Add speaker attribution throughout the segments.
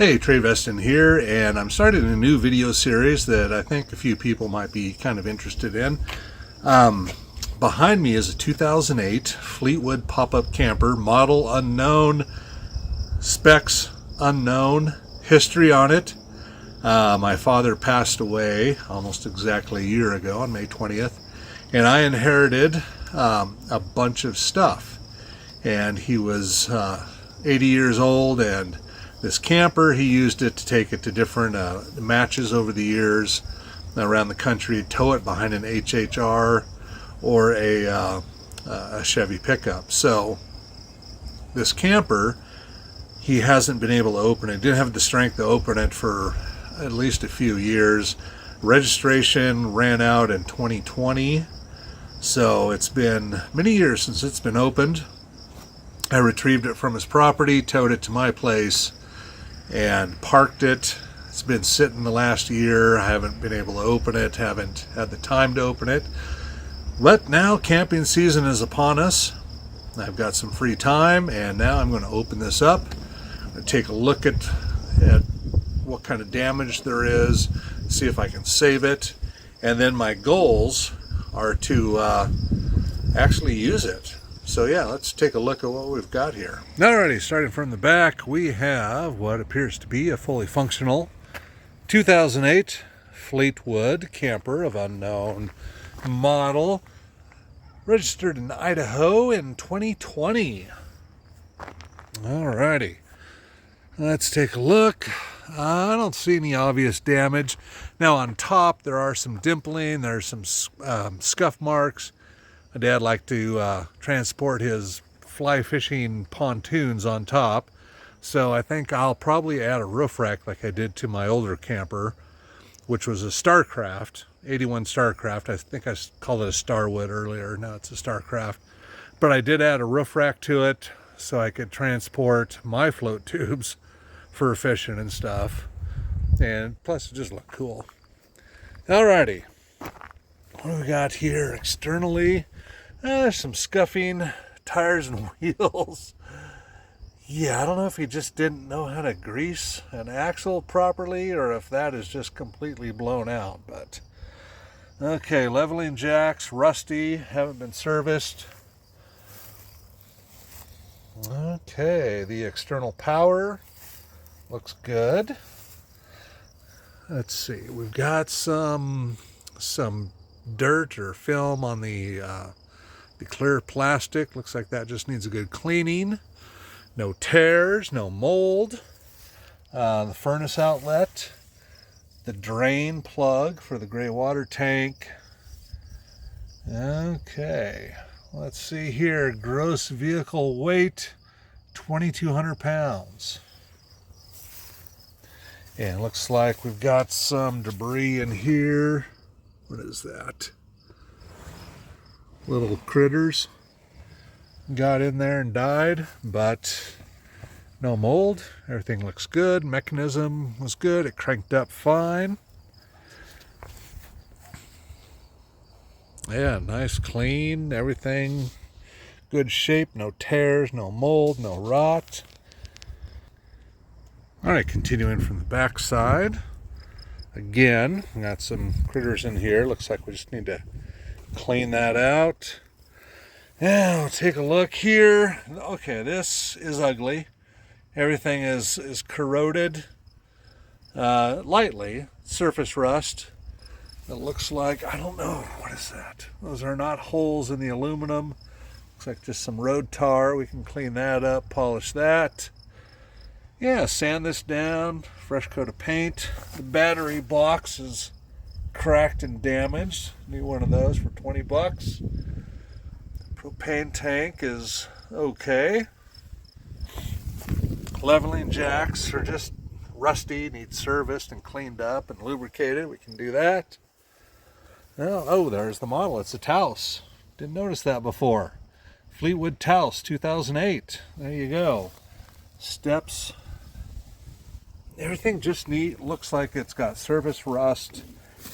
Speaker 1: Hey, Trey Veston here, and I'm starting a new video series that I think a few people might be kind of interested in. Behind me is a 2008 Fleetwood pop-up camper, model unknown, specs unknown, history on it. My father passed away almost exactly a year ago on May 20th, and I inherited a bunch of stuff. And he was 80 years old, and this camper, he used it to take it to different matches over the years around the country, tow it behind an HHR or a Chevy pickup. So this camper, he hasn't been able to open it. Didn't have the strength to open it for at least a few years. Registration ran out in 2020, so it's been many years since it's been opened. I retrieved it from his property, towed it to my place, and parked it. It's been sitting the last year. I haven't been able to open it, haven't had the time to open it. But now camping season is upon us. I've got some free time, and now I'm going to open this up. I'm going to take a look at what kind of damage there is, see if I can save it, and then my goals are to actually use it. So yeah, let's take a look at what we've got here. Alrighty, starting from the back, we have what appears to be a fully functional 2008 Fleetwood camper of unknown model, registered in Idaho in 2020. Alrighty, let's take a look. I don't see any obvious damage. Now on top there are some dimpling, there's some scuff marks. My dad liked to transport his fly fishing pontoons on top, so I think I'll probably add a roof rack like I did to my older camper, which was a Starcraft, 81 Starcraft. I think I called it a Starwood earlier. Now it's a Starcraft. But I did add a roof rack to it so I could transport my float tubes for fishing and stuff, and plus it just looked cool. Alrighty, what do we got here externally? There's some scuffing, tires and wheels. Yeah, I don't know if he just didn't know how to grease an axle properly or if that is just completely blown out. But okay, leveling jacks, rusty, haven't been serviced. Okay, the external power looks good. Let's see, we've got some dirt or film on the clear plastic. Looks like that just needs a good cleaning. No tears, no mold. The furnace outlet, the drain plug for the gray water tank. Okay, let's see here. Gross vehicle weight, 2,200 pounds. And looks like we've got some debris in here. What is that? Little critters got in there and died, but no mold. Everything looks good. Mechanism was good. It cranked up fine. Yeah, nice, clean, everything good shape. No tears, no mold, no rot. All right, continuing from the back side. Again, we got some critters in here. Looks like we just need to clean that out. Now, take a look here. Okay, this is ugly. Everything is corroded lightly. Surface rust. It looks like, I don't know, what is that? Those are not holes in the aluminum. Looks like just some road tar. We can clean that up, polish that. Yeah, sand this down, fresh coat of paint. The battery box is cracked and damaged. Need one of those for 20 bucks. Propane tank is okay. Leveling jacks are just rusty, need serviced and cleaned up and lubricated. We can do that. Oh, there's the model. It's a Taos. Didn't notice that before. Fleetwood Taos 2008. There you go. Steps. Everything just neat. Looks like it's got surface rust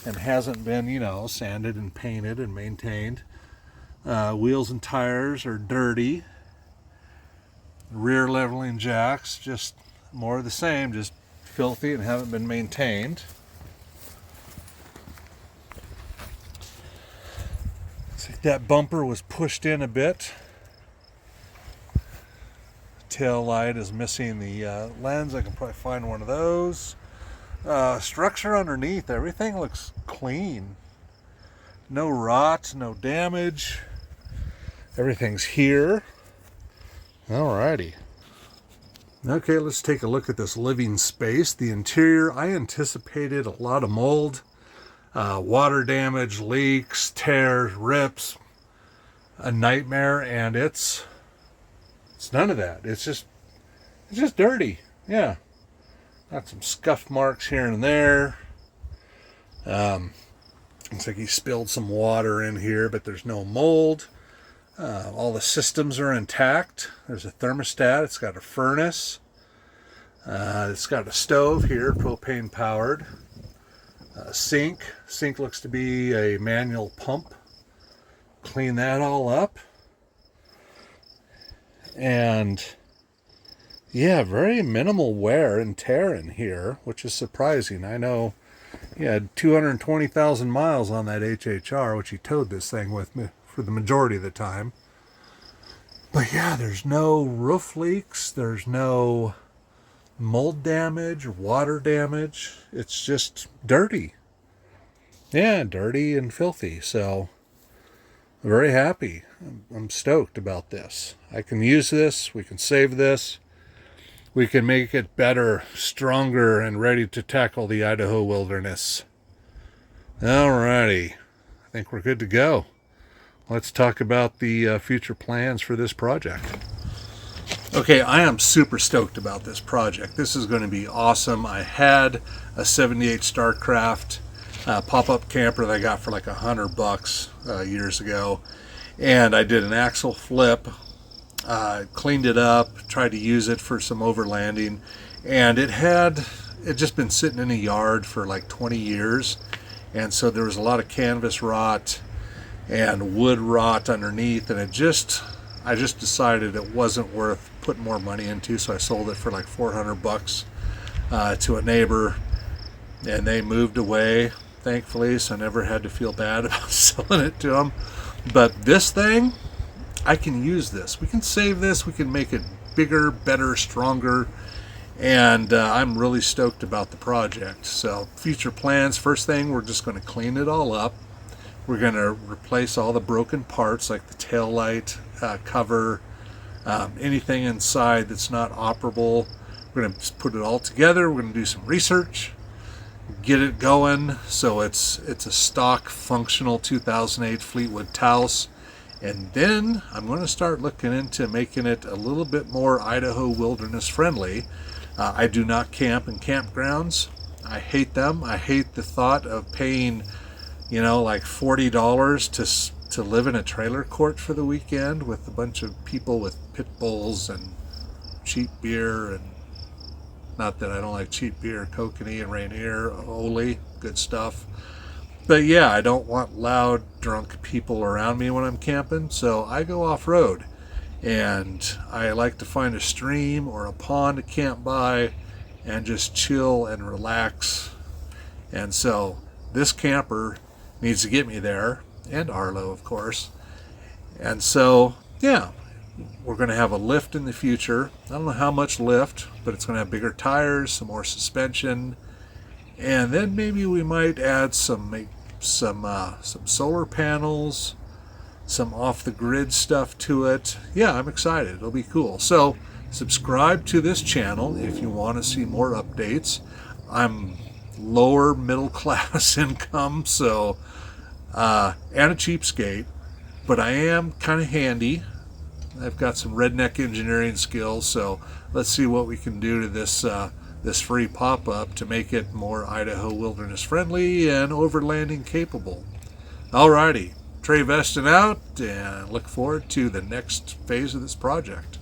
Speaker 1: and hasn't been, sanded and painted and maintained. Wheels and tires are dirty. Rear leveling jacks, just more of the same, just filthy and haven't been maintained. Looks like that bumper was pushed in a bit. Tail light is missing the lens. I can probably find one of those. Structure underneath, everything looks clean. No rot, no damage. Everything's here. Alrighty. Okay, let's take a look at this living space. The interior, I anticipated a lot of mold, water damage, leaks, tears, rips, a nightmare, and it's none of that. It's just dirty. Yeah. Got some scuff marks here and there. Looks like he spilled some water in here, but there's no mold. All the systems are intact. There's a thermostat. It's got a furnace. It's got a stove here, propane powered. Sink. Sink looks to be a manual pump. Clean that all up. And yeah, very minimal wear and tear in here, which is surprising. I know he had 220,000 miles on that HHR, which he towed this thing with me for the majority of the time. But yeah, there's no roof leaks, there's no mold damage, water damage. It's just dirty. Yeah, dirty and filthy. So I'm very happy. I'm stoked about this. I can use this, we can save this. We can make it better, stronger, and ready to tackle the Idaho wilderness. Alrighty, I think we're good to go. Let's talk about the future plans for this project. Okay, I am super stoked about this project. This is going to be awesome. I had a 78 Starcraft pop-up camper that I got for like $100 years ago, and I did an axle flip. Cleaned it up, tried to use it for some overlanding, and it just been sitting in a yard for like 20 years, and so there was a lot of canvas rot and wood rot underneath, and I just decided it wasn't worth putting more money into, so I sold it for like $400 to a neighbor, and they moved away, thankfully, so I never had to feel bad about selling it to them. But this thing, I can use this. We can save this. We can make it bigger, better, stronger. And I'm really stoked about the project. So future plans, first thing, we're just going to clean it all up. We're going to replace all the broken parts like the tail light cover, anything inside that's not operable. We're going to put it all together. We're going to do some research, get it going so it's a stock functional 2008 Fleetwood Taos. And then I'm going to start looking into making it a little bit more Idaho wilderness friendly. I do not camp in campgrounds. I hate them. I hate the thought of paying, like $40 to live in a trailer court for the weekend with a bunch of people with pit bulls and cheap beer. And not that I don't like cheap beer, Kokanee and Rainier, Oli, good stuff. But yeah, I don't want loud, drunk people around me when I'm camping, so I go off-road. And I like to find a stream or a pond to camp by and just chill and relax. And so this camper needs to get me there, and Arlo, of course. And so, yeah, we're going to have a lift in the future. I don't know how much lift, but it's going to have bigger tires, some more suspension, and then maybe we might add some solar panels, some off-the-grid stuff to it. Yeah, I'm excited. It'll be cool. So subscribe to this channel if you want to see more updates. I'm lower middle class income, so and a cheapskate, but I am kind of handy. I've got some redneck engineering skills, so let's see what we can do to this free pop-up to make it more Idaho wilderness friendly and overlanding capable. Alrighty, Trey Veston out, and look forward to the next phase of this project.